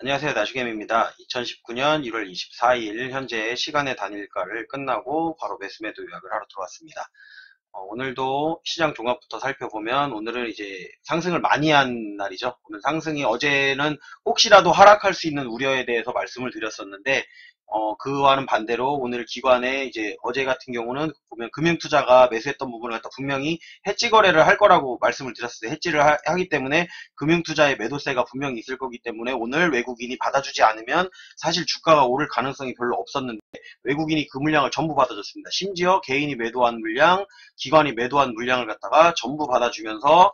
안녕하세요. 나주겜입니다. 2019년 1월 24일 현재 시간의 단일가를 끝나고 바로 매수매도 요약을 하러 들어왔습니다. 오늘도 시장 종합부터 살펴보면 오늘은 이제 상승을 많이 한 날이죠. 오늘 상승이 어제는 혹시라도 하락할 수 있는 우려에 대해서 말씀을 드렸었는데 그와는 반대로 오늘 기관에 이제 어제 같은 경우는 보면 금융투자가 매수했던 부분을 갖다 분명히 해지 거래를 할 거라고 말씀을 드렸어요. 해지를 하기 때문에 금융투자의 매도세가 분명히 있을 거기 때문에 오늘 외국인이 받아주지 않으면 사실 주가가 오를 가능성이 별로 없었는데 외국인이 그 물량을 전부 받아줬습니다. 심지어 개인이 매도한 물량, 기관이 매도한 물량을 갖다가 전부 받아주면서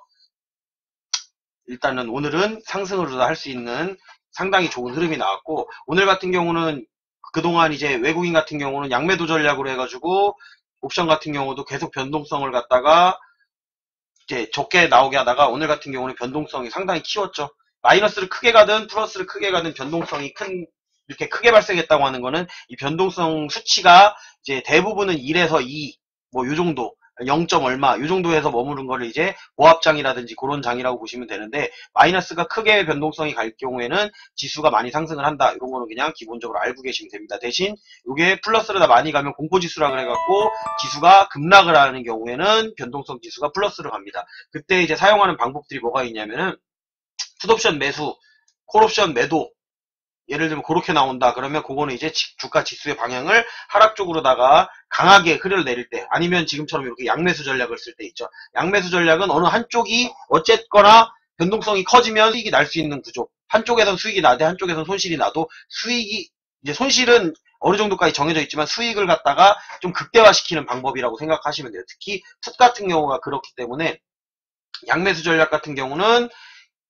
일단은 오늘은 상승으로도 할 수 있는 상당히 좋은 흐름이 나왔고, 오늘 같은 경우는 그동안 이제 외국인 같은 경우는 양매도 전략으로 해가지고 옵션 같은 경우도 계속 변동성을 갖다가 이제 적게 나오게 하다가 오늘 같은 경우는 변동성이 상당히 키웠죠. 마이너스를 크게 가든 플러스를 크게 가든 변동성이 이렇게 크게 발생했다고 하는 거는 이 변동성 수치가 이제 대부분은 1에서 2, 뭐 요 정도, 0. 얼마, 요 정도에서 머무른 거를 이제 보합장이라든지 그런 장이라고 보시면 되는데, 마이너스가 크게 변동성이 갈 경우에는 지수가 많이 상승을 한다. 이런 거는 그냥 기본적으로 알고 계시면 됩니다. 대신 이게 플러스로 다 많이 가면 공포지수라 그래갖고 지수가 급락을 하는 경우에는 변동성 지수가 플러스로 갑니다. 그때 이제 사용하는 방법들이 뭐가 있냐면은 풋옵션 매수, 콜옵션 매도, 예를 들면 그렇게 나온다 그러면 그거는 이제 주가 지수의 방향을 하락 쪽으로다가 강하게 흐려내릴 때, 아니면 지금처럼 이렇게 양매수 전략을 쓸 때 있죠. 양매수 전략은 어느 한쪽이 어쨌거나 변동성이 커지면 수익이 날 수 있는 구조, 한쪽에선 수익이 나되 한쪽에선 손실이 나도 수익이 이제 손실은 어느 정도까지 정해져 있지만 수익을 갖다가 좀 극대화시키는 방법이라고 생각하시면 돼요. 특히 풋 같은 경우가 그렇기 때문에 양매수 전략 같은 경우는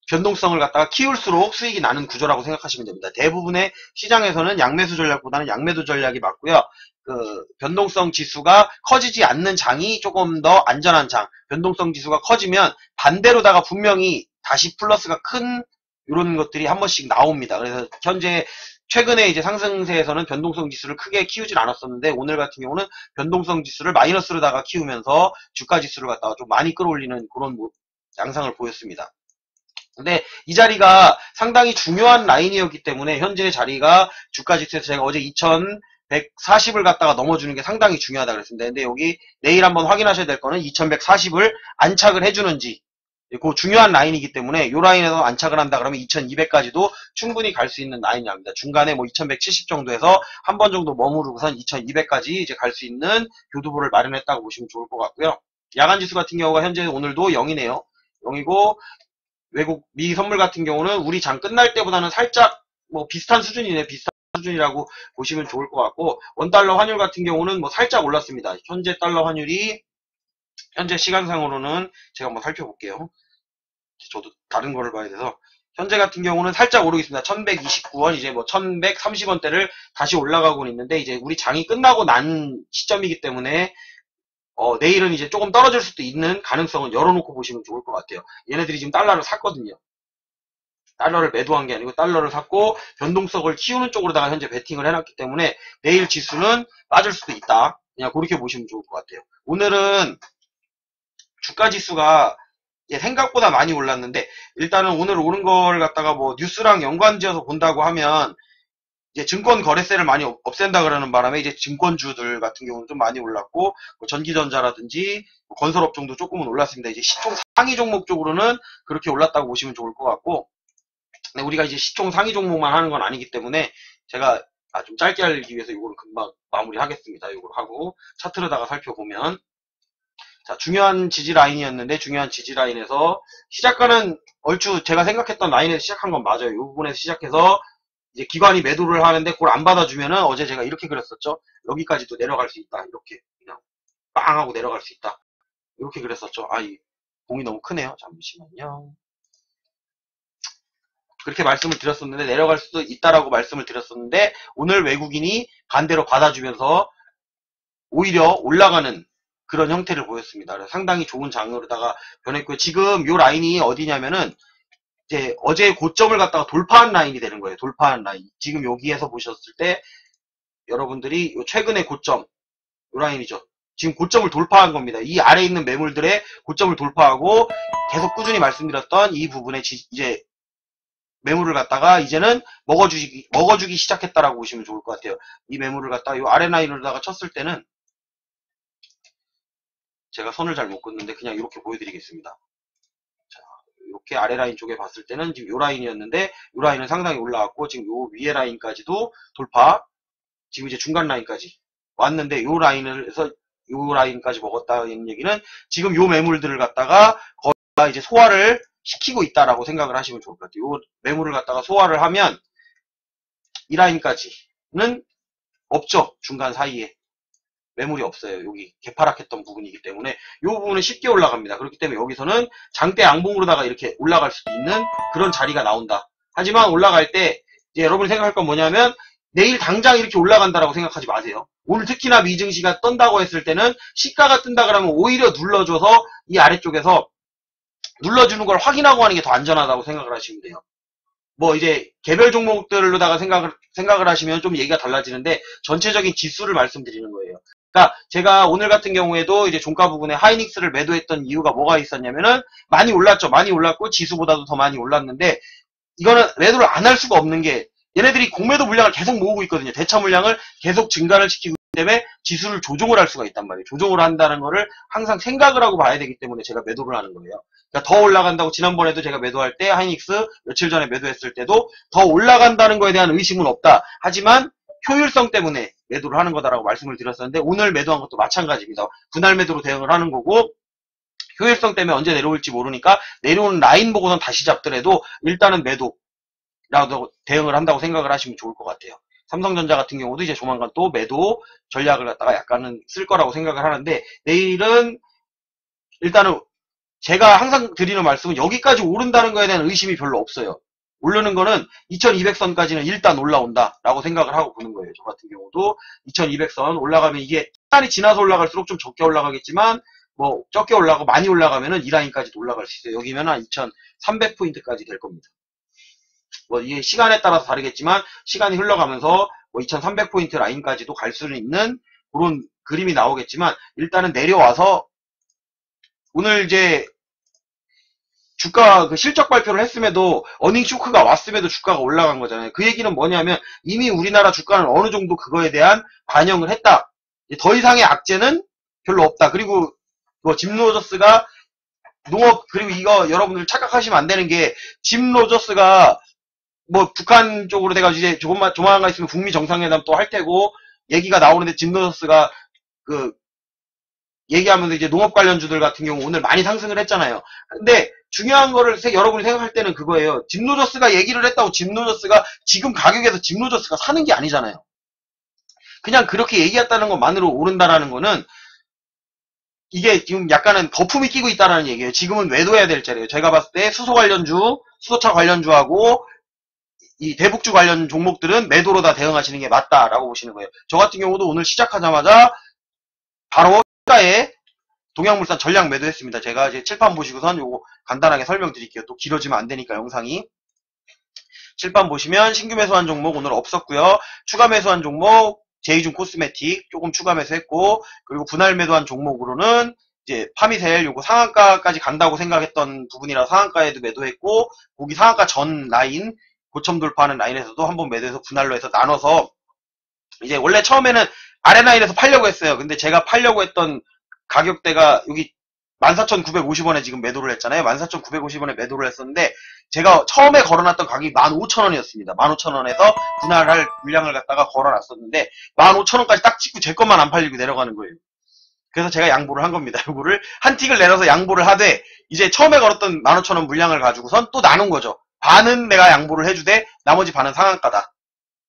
변동성을 갖다가 키울수록 수익이 나는 구조라고 생각하시면 됩니다. 대부분의 시장에서는 양매수 전략보다는 양매도 전략이 맞고요. 그 변동성 지수가 커지지 않는 장이 조금 더 안전한 장, 변동성 지수가 커지면 반대로다가 분명히 다시 플러스가 큰 이런 것들이 한 번씩 나옵니다. 그래서 현재 최근에 이제 상승세에서는 변동성 지수를 크게 키우질 않았었는데 오늘 같은 경우는 변동성 지수를 마이너스로다가 키우면서 주가 지수를 갖다가 좀 많이 끌어올리는 그런 양상을 보였습니다. 근데 이 자리가 상당히 중요한 라인이었기 때문에 현재 자리가 주가 지수에서 제가 어제 2140을 갖다가 넘어주는 게 상당히 중요하다 그랬습니다. 근데 여기 내일 한번 확인하셔야 될 거는 2140을 안착을 해주는지, 그 중요한 라인이기 때문에 이 라인에서 안착을 한다 그러면 2200까지도 충분히 갈 수 있는 라인입니다. 중간에 뭐 2170 정도에서 한 번 정도 머무르고선 2200까지 이제 갈 수 있는 교두보를 마련했다고 보시면 좋을 것 같고요. 야간 지수 같은 경우가 현재 오늘도 0이네요. 0이고 외국 미 선물 같은 경우는 우리 장 끝날 때보다는 살짝 뭐 비슷한 수준이네. 비슷한 수준이라고 보시면 좋을 것 같고, 원달러 환율 같은 경우는 뭐 살짝 올랐습니다. 현재 달러 환율이 현재 시간상으로는 제가 한번 살펴볼게요. 저도 다른 거를 봐야 돼서 현재 같은 경우는 살짝 오르고 있습니다. 1129원, 이제 뭐 1130원대를 다시 올라가고 있는데, 이제 우리 장이 끝나고 난 시점이기 때문에 내일은 이제 조금 떨어질 수도 있는 가능성은 열어놓고 보시면 좋을 것 같아요. 얘네들이 지금 달러를 샀거든요. 달러를 매도한 게 아니고 달러를 샀고 변동성을 키우는 쪽으로다가 현재 베팅을 해놨기 때문에 내일 지수는 빠질 수도 있다. 그냥 그렇게 보시면 좋을 것 같아요. 오늘은 주가 지수가 생각보다 많이 올랐는데, 일단은 오늘 오른 걸 갖다가 뭐 뉴스랑 연관지어서 본다고 하면 이제 증권 거래세를 많이 없앤다 그러는 바람에 이제 증권주들 같은 경우는 좀 많이 올랐고, 뭐 전기전자라든지 뭐 건설업종도 조금은 올랐습니다. 이제 시총 상위 종목 쪽으로는 그렇게 올랐다고 보시면 좋을 것 같고, 근데 우리가 이제 시총 상위 종목만 하는 건 아니기 때문에 제가 좀 짧게 하기 위해서 이거를 금방 마무리하겠습니다. 이걸 하고 차트로다가 살펴보면, 자, 중요한 지지 라인이었는데 중요한 지지 라인에서 시작가는 얼추 제가 생각했던 라인에서 시작한 건 맞아요. 이 부분에서 시작해서 이제 기관이 매도를 하는데 그걸 안 받아주면은 어제 제가 이렇게 그렸었죠. 여기까지도 내려갈 수 있다. 이렇게 그냥 빵 하고 내려갈 수 있다. 이렇게 그랬었죠. 이 공이 너무 크네요. 잠시만요. 그렇게 말씀을 드렸었는데 내려갈 수도 있다라고 말씀을 드렸었는데 오늘 외국인이 반대로 받아주면서 오히려 올라가는 그런 형태를 보였습니다. 그래서 상당히 좋은 장으로다가 변했고요. 지금 요 라인이 어디냐면은 이제 어제 고점을 갖다가 돌파한 라인이 되는 거예요. 돌파한 라인. 지금 여기에서 보셨을 때 여러분들이 최근의 고점, 요 라인이죠. 지금 고점을 돌파한 겁니다. 이 아래에 있는 매물들의 고점을 돌파하고 계속 꾸준히 말씀드렸던 이 부분에 이제 매물을 갖다가 이제는 먹어주기 시작했다라고 보시면 좋을 것 같아요. 이 매물을 갖다가 이 아래 라인으로다가 쳤을 때는 제가 선을 잘 못 긋는데 그냥 이렇게 보여드리겠습니다. 자, 이렇게 아래 라인 쪽에 봤을 때는 지금 요 라인이었는데 요 라인은 상당히 올라왔고 지금 요 위에 라인까지도 돌파, 지금 이제 중간 라인까지 왔는데 요 라인에서 요 라인까지 먹었다는 얘기는 지금 요 매물들을 갖다가 거의 이제 소화를 시키고 있다라고 생각을 하시면 좋을 것 같아요. 요 매물을 갖다가 소화를 하면 이 라인까지는 없죠. 중간 사이에 매물이 없어요. 여기 개파락했던 부분이기 때문에 이 부분은 쉽게 올라갑니다. 그렇기 때문에 여기서는 장대 양봉으로다가 이렇게 올라갈 수도 있는 그런 자리가 나온다. 하지만 올라갈 때 이제 여러분이 생각할 건 뭐냐면 내일 당장 이렇게 올라간다라고 생각하지 마세요. 오늘 특히나 미증시가 떤다고 했을 때는 시가가 뜬다 그러면 오히려 눌러줘서 이 아래쪽에서 눌러주는 걸 확인하고 하는 게 더 안전하다고 생각을 하시면 돼요. 뭐 이제 개별 종목들로다가 생각을 하시면 좀 얘기가 달라지는데 전체적인 지수를 말씀드리는 거예요. 그러니까 제가 오늘 같은 경우에도 이제 종가 부분에 하이닉스를 매도했던 이유가 뭐가 있었냐면은 많이 올랐죠. 많이 올랐고 지수보다도 더 많이 올랐는데 이거는 매도를 안 할 수가 없는 게 얘네들이 공매도 물량을 계속 모으고 있거든요. 대차 물량을 계속 증가를 시키고 있기 때문에 지수를 조종을 할 수가 있단 말이에요. 조종을 한다는 거를 항상 생각을 하고 봐야 되기 때문에 제가 매도를 하는 거예요. 그러니까 더 올라간다고 지난번에도 제가 매도할 때 하이닉스 며칠 전에 매도했을 때도 더 올라간다는 거에 대한 의심은 없다. 하지만 효율성 때문에 매도를 하는 거다라고 말씀을 드렸었는데 오늘 매도한 것도 마찬가지입니다. 분할 매도로 대응을 하는 거고 효율성 때문에 언제 내려올지 모르니까 내려오는 라인 보고는 다시 잡더라도 일단은 매도라도 대응을 한다고 생각을 하시면 좋을 것 같아요. 삼성전자 같은 경우도 이제 조만간 또 매도 전략을 갖다가 약간은 쓸 거라고 생각을 하는데 내일은 일단은 제가 항상 드리는 말씀은 여기까지 오른다는 거에 대한 의심이 별로 없어요. 오르는 거는 2200선까지는 일단 올라온다라고 생각을 하고 보는 거예요. 저 같은 경우도 2200선 올라가면 이게 시간이 지나서 올라갈수록 좀 적게 올라가겠지만 뭐 적게 올라가고 많이 올라가면은 이 라인까지도 올라갈 수 있어요. 여기면 한 2300포인트까지 될 겁니다. 뭐 이게 시간에 따라서 다르겠지만 시간이 흘러가면서 뭐 2300포인트 라인까지도 갈 수는 있는 그런 그림이 나오겠지만 일단은 내려와서 오늘 이제 주가 그 실적 발표를 했음에도 어닝 쇼크가 왔음에도 주가가 올라간 거잖아요. 그 얘기는 뭐냐면 이미 우리나라 주가는 어느 정도 그거에 대한 반영을 했다. 더 이상의 악재는 별로 없다. 그리고 뭐 짐 로저스가 농업 그리고 이거 여러분들 착각하시면 안 되는 게 짐 로저스가 뭐 북한 쪽으로 돼가지고 이제 조만간 있으면 북미 정상회담 또 할 테고 얘기가 나오는데 짐 로저스가 그 얘기하면서 이제 농업 관련주들 같은 경우 오늘 많이 상승을 했잖아요. 근데 중요한 거를 여러분이 생각할 때는 그거예요. 짐 로저스가 얘기를 했다고 짐 로저스가 지금 가격에서 짐 로저스가 사는 게 아니잖아요. 그냥 그렇게 얘기했다는 것만으로 오른다라는 거는 이게 지금 약간은 거품이 끼고 있다라는 얘기예요. 지금은 매도해야 될 자리예요. 제가 봤을 때 수소 관련주, 수소차 관련주하고 이 대북주 관련 종목들은 매도로 다 대응하시는 게 맞다라고 보시는 거예요. 저 같은 경우도 오늘 시작하자마자 바로 시가에 동양물산 전량 매도했습니다. 제가 이제 칠판 보시고선 요거 간단하게 설명드릴게요. 또 길어지면 안 되니까 영상이. 칠판 보시면 신규 매수한 종목 오늘 없었고요. 추가 매수한 종목 제이준 코스메틱 조금 추가 매수했고 그리고 분할 매도한 종목으로는 이제 파미셀 요거 상한가까지 간다고 생각했던 부분이라 상한가에도 매도했고 거기 상한가 전 라인 고점 돌파하는 라인에서도 한번 매도해서 분할로 해서 나눠서 이제 원래 처음에는 아래 라인에서 팔려고 했어요. 근데 제가 팔려고 했던 가격대가 여기 14,950원에 지금 매도를 했잖아요. 14,950원에 매도를 했었는데 제가 처음에 걸어놨던 가격이 15,000원이었습니다. 15,000원에서 분할할 물량을 갖다가 걸어놨었는데 15,000원까지 딱 찍고 제 것만 안 팔리고 내려가는 거예요. 그래서 제가 양보를 한 겁니다. 요거를 한 틱을 내려서 양보를 하되 이제 처음에 걸었던 15,000원 물량을 가지고선 또 나눈 거죠. 반은 내가 양보를 해주되 나머지 반은 상한가다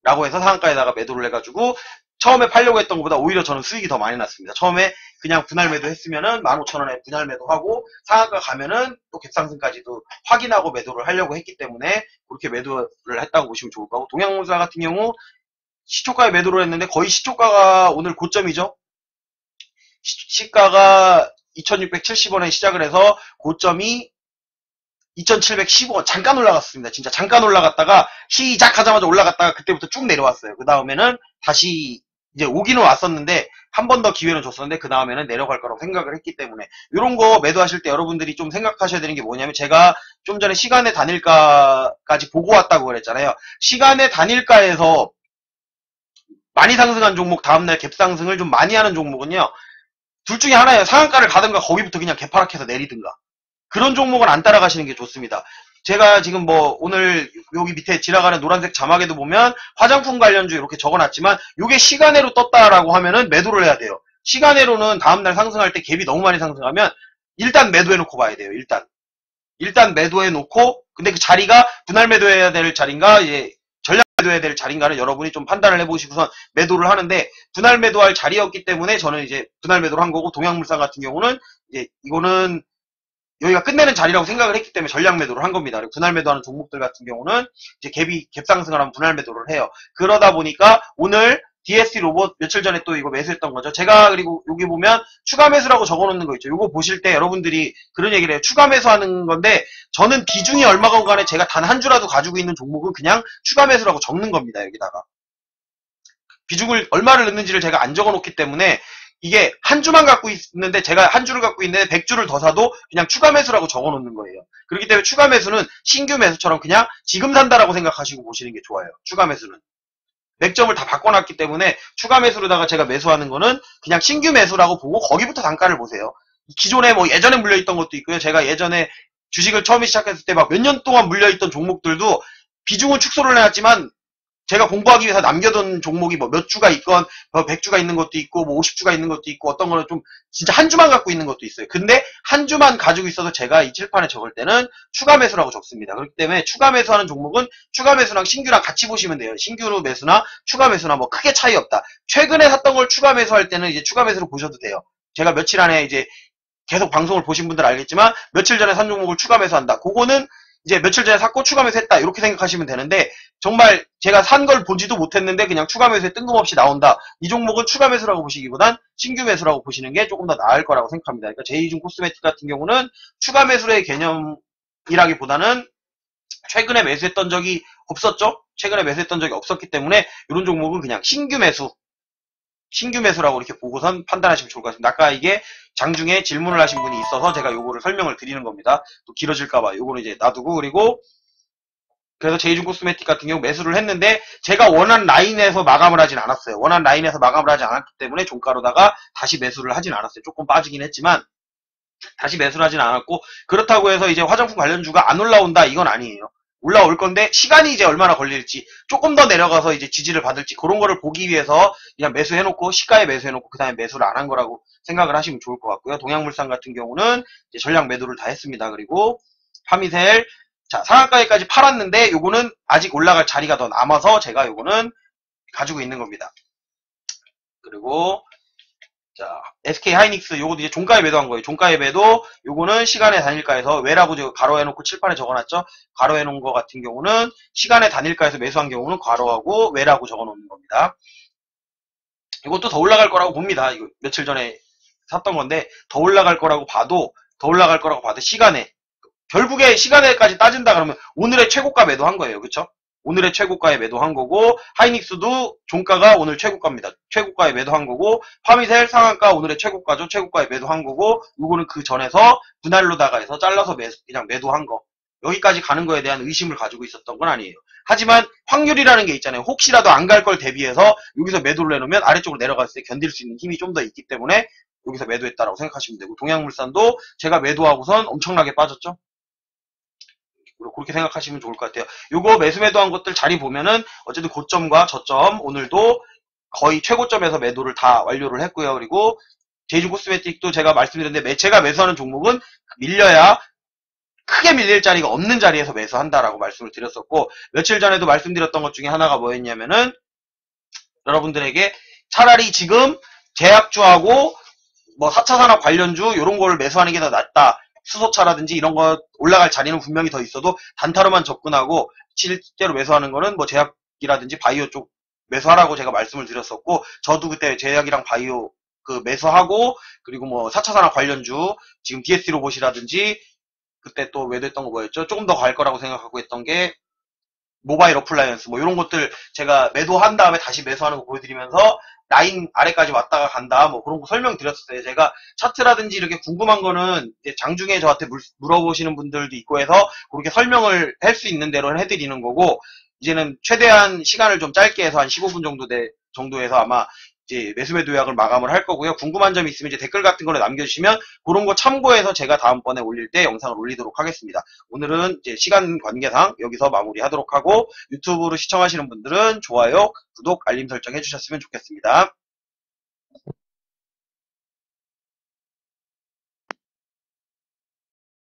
라고 해서 상한가에다가 매도를 해가지고 처음에 팔려고 했던 것보다 오히려 저는 수익이 더 많이 났습니다. 처음에 그냥 분할 매도 했으면은 15,000원에 분할 매도하고 상한가 가면은 또 갭상승까지도 확인하고 매도를 하려고 했기 때문에 그렇게 매도를 했다고 보시면 좋을 거고 동양물산 같은 경우 시초가에 매도를 했는데 거의 시초가가 오늘 고점이죠. 시가가 2,670원에 시작을 해서 고점이 2,715원 잠깐 올라갔습니다. 진짜 잠깐 올라갔다가 시작하자마자 올라갔다가 그때부터 쭉 내려왔어요. 그 다음에는 다시 이제 오기는 왔었는데 한 번 더 기회는 줬었는데 그 다음에는 내려갈 거라고 생각을 했기 때문에 이런 거 매도하실 때 여러분들이 좀 생각하셔야 되는 게 뭐냐면 제가 좀 전에 시간의 단일가까지 보고 왔다고 그랬잖아요. 시간의 단일가에서 많이 상승한 종목 다음날 갭상승을 좀 많이 하는 종목은요. 둘 중에 하나예요. 상한가를 가든가 거기부터 그냥 개파락해서 내리든가. 그런 종목은 안 따라가시는 게 좋습니다. 제가 지금 뭐 오늘 여기 밑에 지나가는 노란색 자막에도 보면 화장품 관련주 이렇게 적어놨지만 이게 시간외로 떴다라고 하면은 매도를 해야 돼요. 시간외로는 다음날 상승할 때 갭이 너무 많이 상승하면 일단 매도해놓고 봐야 돼요. 일단 매도해놓고 근데 그 자리가 분할 매도해야 될 자리인가 이제 전략 매도해야 될 자리인가를 여러분이 좀 판단을 해보시고선 매도를 하는데 분할 매도할 자리였기 때문에 저는 이제 분할 매도를 한 거고 동양물산 같은 경우는 이제 이거는 여기가 끝내는 자리라고 생각을 했기 때문에 전략 매도를 한 겁니다. 그리고 분할 매도하는 종목들 같은 경우는 이제 갭 상승을 하면 분할 매도를 해요. 그러다 보니까 오늘 DSC 로봇 며칠 전에 또 이거 매수했던 거죠. 제가 그리고 여기 보면 추가 매수라고 적어놓는 거 있죠. 이거 보실 때 여러분들이 그런 얘기를 해요. 추가 매수하는 건데 저는 비중이 얼마건 간에 제가 단 한 주라도 가지고 있는 종목은 그냥 추가 매수라고 적는 겁니다. 여기다가. 비중을 얼마를 넣는지를 제가 안 적어놓기 때문에 이게 한 주만 갖고 있는데 제가 한 주를 갖고 있는데 100주를 더 사도 그냥 추가 매수라고 적어놓는 거예요. 그렇기 때문에 추가 매수는 신규 매수처럼 그냥 지금 산다라고 생각하시고 보시는 게 좋아요. 추가 매수는. 맥점을 다 바꿔놨기 때문에 추가 매수로다가 제가 매수하는 거는 그냥 신규 매수라고 보고 거기부터 단가를 보세요. 기존에 뭐 예전에 물려있던 것도 있고요. 제가 예전에 주식을 처음에 시작했을 때 막 몇 년 동안 물려있던 종목들도 비중은 축소를 해놨지만 제가 공부하기 위해서 남겨둔 종목이 뭐 몇 주가 있건 100주가 있는 것도 있고 뭐 50주가 있는 것도 있고 어떤 거는 좀 진짜 한 주만 갖고 있는 것도 있어요. 근데 한 주만 가지고 있어서 제가 이 칠판에 적을 때는 추가 매수라고 적습니다. 그렇기 때문에 추가 매수하는 종목은 추가 매수랑 신규랑 같이 보시면 돼요. 신규 매수나 추가 매수나 뭐 크게 차이 없다. 최근에 샀던 걸 추가 매수할 때는 이제 추가 매수로 보셔도 돼요. 제가 며칠 안에 이제 계속 방송을 보신 분들 알겠지만 며칠 전에 산 종목을 추가 매수한다. 그거는 이제 며칠 전에 샀고 추가 매수했다 이렇게 생각하시면 되는데 정말 제가 산 걸 보지도 못했는데 그냥 추가 매수에 뜬금없이 나온다. 이 종목은 추가 매수라고 보시기보단 신규 매수라고 보시는 게 조금 더 나을 거라고 생각합니다. 그러니까 제이중 코스메틱 같은 경우는 추가 매수의 개념이라기보다는 최근에 매수했던 적이 없었죠. 최근에 매수했던 적이 없었기 때문에 이런 종목은 그냥 신규 매수라고 이렇게 보고선 판단하시면 좋을 것 같습니다. 아까 이게 장중에 질문을 하신 분이 있어서 제가 요거를 설명을 드리는 겁니다. 또 길어질까봐 요거는 이제 놔두고 그리고 그래서 제이중 코스메틱 같은 경우 매수를 했는데 제가 원한 라인에서 마감을 하진 않았어요. 원한 라인에서 마감을 하지 않았기 때문에 종가로다가 다시 매수를 하진 않았어요. 조금 빠지긴 했지만 다시 매수를 하진 않았고 그렇다고 해서 이제 화장품 관련주가 안 올라온다 이건 아니에요. 올라올 건데 시간이 이제 얼마나 걸릴지 조금 더 내려가서 이제 지지를 받을지 그런 거를 보기 위해서 그냥 매수해놓고 시가에 매수해놓고 그 다음에 매수를 안 한 거라고 생각을 하시면 좋을 것 같고요. 동양물산 같은 경우는 이제 전량 매도를 다 했습니다. 그리고 파미셀 자 상한가에까지 팔았는데 요거는 아직 올라갈 자리가 더 남아서 제가 요거는 가지고 있는 겁니다. 그리고 자, SK 하이닉스 요것도 이제 종가에 매도한 거예요. 종가에 매도 요거는 시간의 단일가에서 외라고 제가 가로해놓고 칠판에 적어놨죠. 가로해놓은 거 같은 경우는 시간의 단일가에서 매수한 경우는 가로하고 외라고 적어놓는 겁니다. 이것도 더 올라갈 거라고 봅니다. 이거 며칠 전에 샀던 건데 더 올라갈 거라고 봐도 시간에 결국에 시간에까지 따진다 그러면 오늘의 최고가 매도한 거예요. 그쵸? 오늘의 최고가에 매도한 거고 하이닉스도 종가가 오늘 최고가입니다. 최고가에 매도한 거고 파미셀 상한가 오늘의 최고가죠. 최고가에 매도한 거고 요거는 그 전에서 분할로다가 해서 잘라서 그냥 매도한 거. 여기까지 가는 거에 대한 의심을 가지고 있었던 건 아니에요. 하지만 확률이라는 게 있잖아요. 혹시라도 안 갈 걸 대비해서 여기서 매도를 해놓으면 아래쪽으로 내려갔을 때 견딜 수 있는 힘이 좀 더 있기 때문에 여기서 매도했다라고 생각하시면 되고 동양물산도 제가 매도하고선 엄청나게 빠졌죠. 그렇게 생각하시면 좋을 것 같아요. 요거 매수한 것들 자리 보면은 어쨌든 고점과 저점 오늘도 거의 최고점에서 매도를 다 완료를 했고요. 그리고 제이중 코스메틱도 제가 말씀드렸는데 제가 매수하는 종목은 밀려야 크게 밀릴 자리가 없는 자리에서 매수한다라고 말씀을 드렸었고 며칠 전에도 말씀드렸던 것 중에 하나가 뭐였냐면은 여러분들에게 차라리 지금 제약주하고 뭐 4차 산업 관련주 이런 걸 매수하는 게 더 낫다. 수소차라든지 이런 거 올라갈 자리는 분명히 더 있어도 단타로만 접근하고 실제로 매수하는 거는 뭐 제약이라든지 바이오 쪽 매수하라고 제가 말씀을 드렸었고 저도 그때 제약이랑 바이오 그 매수하고 그리고 뭐 4차 산업 관련주 지금 DSC 로봇이라든지 그때 또 매도했던 거 뭐였죠? 조금 더 갈 거라고 생각하고 했던 게 모바일 어플라이언스 뭐 이런 것들 제가 매도한 다음에 다시 매수하는 거 보여드리면서 라인 아래까지 왔다가 간다 뭐 그런 거 설명드렸었어요. 제가 차트라든지 이렇게 궁금한 거는 이제 장중에 저한테 물어보시는 분들도 있고 해서 그렇게 설명을 할 수 있는 대로 해드리는 거고, 이제는 최대한 시간을 좀 짧게 해서 한 15분 정도에서 아마 이제 매수매도 요약을 마감을 할 거고요. 궁금한 점이 있으면 이제 댓글 같은 거를 남겨주시면 그런 거 참고해서 제가 다음번에 올릴 때 영상을 올리도록 하겠습니다. 오늘은 이제 시간 관계상 여기서 마무리하도록 하고, 유튜브로 시청하시는 분들은 좋아요, 구독, 알림 설정 해주셨으면 좋겠습니다.